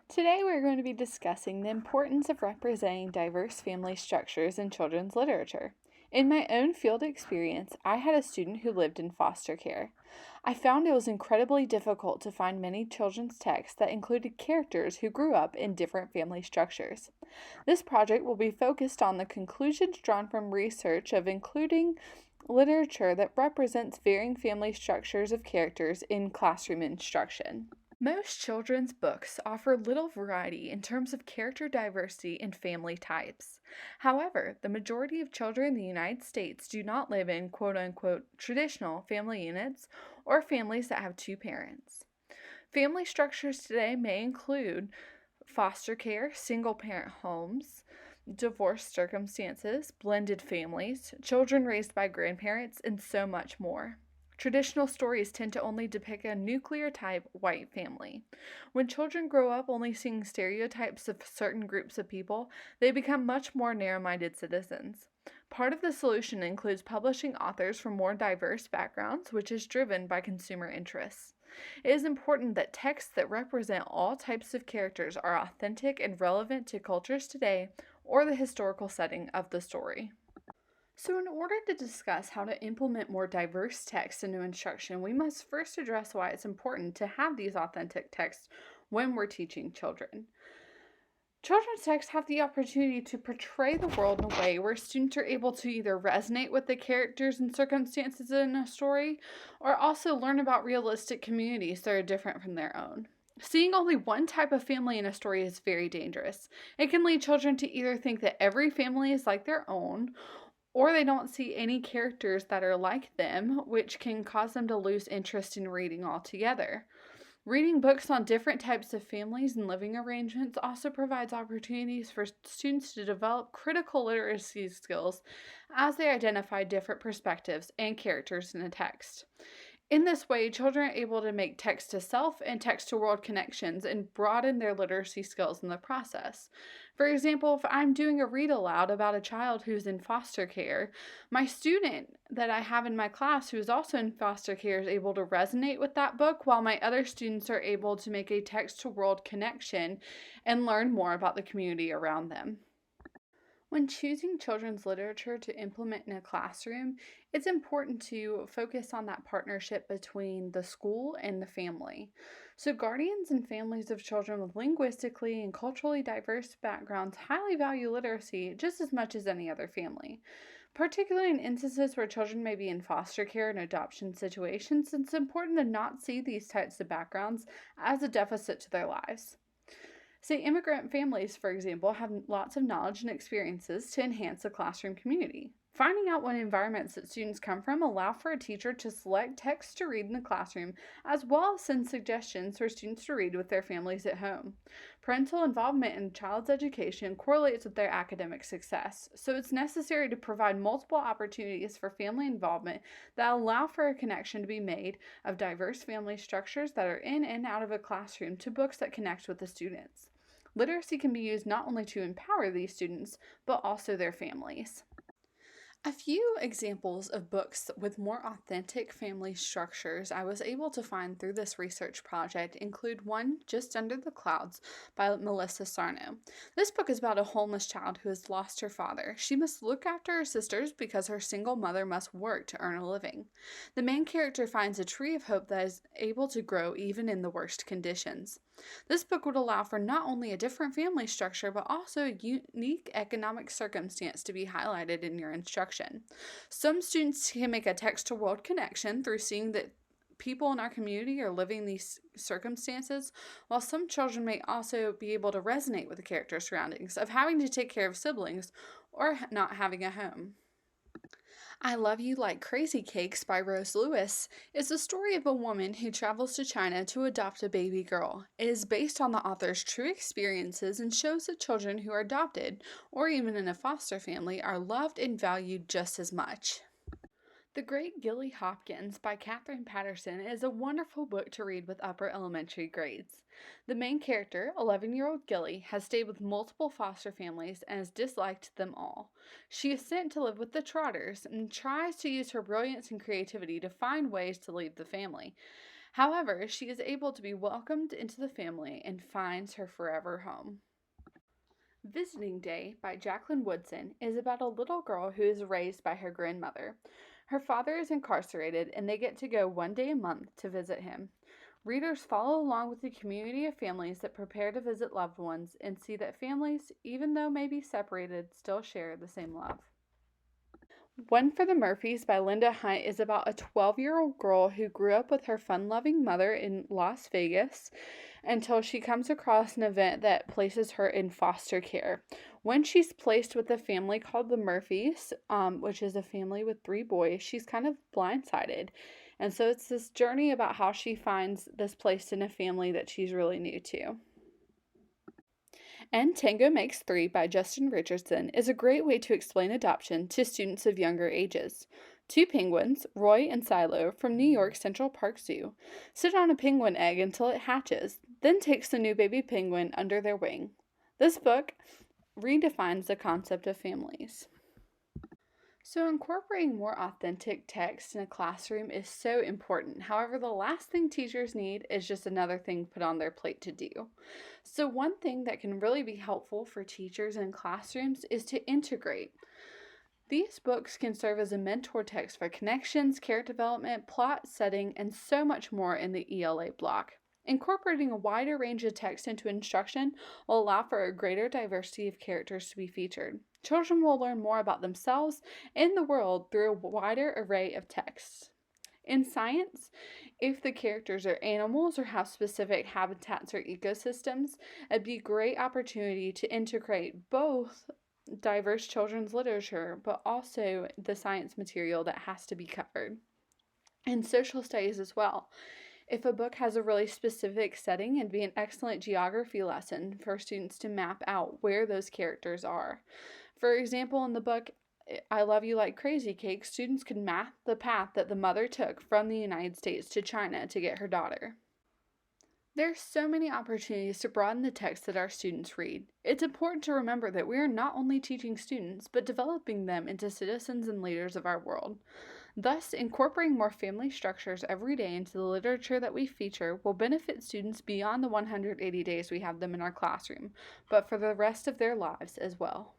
Today we're going to be discussing the importance of representing diverse family structures in children's literature. In my own field experience, I had a student who lived in foster care. I found it was incredibly difficult to find many children's texts that included characters who grew up in different family structures. This project will be focused on the conclusions drawn from research of including literature that represents varying family structures of characters in classroom instruction. Most children's books offer little variety in terms of character diversity and family types. However, the majority of children in the United States do not live in quote unquote traditional family units or families that have two parents. Family structures today may include foster care, single parent homes, divorce circumstances, blended families, children raised by grandparents, and so much more. Traditional stories tend to only depict a nuclear type white family. When children grow up only seeing stereotypes of certain groups of people, they become much more narrow minded citizens. Part of the solution includes publishing authors from more diverse backgrounds, which is driven by consumer interests. It is important that texts that represent all types of characters are authentic and relevant to cultures today or the historical setting of the story. So, in order to discuss how to implement more diverse text into instruction, we must first address why it's important to have these authentic texts when we're teaching children. Children's texts have the opportunity to portray the world in a way where students are able to either resonate with the characters and circumstances in a story or also learn about realistic communities that are different from their own. Seeing only one type of family in a story is very dangerous. It can lead children to either think that every family is like their own or they don't see any characters that are like them, which can cause them to lose interest in reading altogether. Reading books on different types of families and living arrangements also provides opportunities for students to develop critical literacy skills as they identify different perspectives and characters in a text. In this way, children are able to make text to self and text to world connections and broaden their literacy skills in the process. For example, if I'm doing a read aloud about a child who's in foster care, my student that I have in my class who is also in foster care is able to resonate with that book, while my other students are able to make a text to world connection and learn more about the community around them. When choosing children's literature to implement in a classroom, it's important to focus on that partnership between the school and the family. So, guardians and families of children with linguistically and culturally diverse backgrounds highly value literacy just as much as any other family. Particularly in instances where children may be in foster care and adoption situations, it's important to not see these types of backgrounds as a deficit to their lives. Say immigrant families, for example, have lots of knowledge and experiences to enhance the classroom community. Finding out what environments that students come from allow for a teacher to select text to read in the classroom, as well as send suggestions for students to read with their families at home. Parental involvement in a child's education correlates with their academic success, so it's necessary to provide multiple opportunities for family involvement that allow for a connection to be made of diverse family structures that are in and out of a classroom to books that connect with the students. Literacy can be used not only to empower these students, but also their families. A few examples of books with more authentic family structures I was able to find through this research project include one, Just Under the Clouds, by Melissa Sarno. This book is about a homeless child who has lost her father. She must look after her sisters because her single mother must work to earn a living. The main character finds a tree of hope that is able to grow even in the worst conditions. This book would allow for not only a different family structure, but also a unique economic circumstance to be highlighted in your instruction. Some students can make a text to world connection through seeing that people in our community are living these circumstances, while some children may also be able to resonate with the character surroundings of having to take care of siblings or not having a home. I Love You Like Crazy Cakes by Rose Lewis is the story of a woman who travels to China to adopt a baby girl. It is based on the author's true experiences and shows that children who are adopted, or even in a foster family, are loved and valued just as much. The Great Gilly Hopkins by Katherine Patterson is a wonderful book to read with upper elementary grades. The main character, 11-year-old Gilly, has stayed with multiple foster families and has disliked them all. She is sent to live with the Trotters and tries to use her brilliance and creativity to find ways to leave the family. However, she is able to be welcomed into the family and finds her forever home. Visiting Day by Jacqueline Woodson is about a little girl who is raised by her grandmother. Her father is incarcerated and they get to go one day a month to visit him. Readers follow along with the community of families that prepare to visit loved ones and see that families, even though maybe separated, still share the same love. One for the Murphys by Linda Hunt is about a 12-year-old girl who grew up with her fun-loving mother in Las Vegas until she comes across an event that places her in foster care. When she's placed with a family called the Murphys, which is a family with 3 boys, she's kind of blindsided. And so it's this journey about how she finds this place in a family that she's really new to. And Tango Makes Three by Justin Richardson is a great way to explain adoption to students of younger ages. 2 penguins, Roy and Silo, from New York Central Park Zoo, sit on a penguin egg until it hatches, then takes the new baby penguin under their wing. This book redefines the concept of families. So, incorporating more authentic text in a classroom is so important. However, the last thing teachers need is just another thing put on their plate to do. So, one thing that can really be helpful for teachers in classrooms is to integrate. These books can serve as a mentor text for connections, character development, plot, setting, and so much more in the ELA block. Incorporating a wider range of text into instruction will allow for a greater diversity of characters to be featured. Children will learn more about themselves and the world through a wider array of texts. In science, if the characters are animals or have specific habitats or ecosystems, it'd be a great opportunity to integrate both diverse children's literature, but also the science material that has to be covered. In social studies as well. If a book has a really specific setting, it'd be an excellent geography lesson for students to map out where those characters are. For example, in the book I Love You Like Crazy Cake, students could map the path that the mother took from the United States to China to get her daughter. There are so many opportunities to broaden the text that our students read. It's important to remember that we are not only teaching students, but developing them into citizens and leaders of our world. Thus, incorporating more family structures every day into the literature that we feature will benefit students beyond the 180 days we have them in our classroom, but for the rest of their lives as well.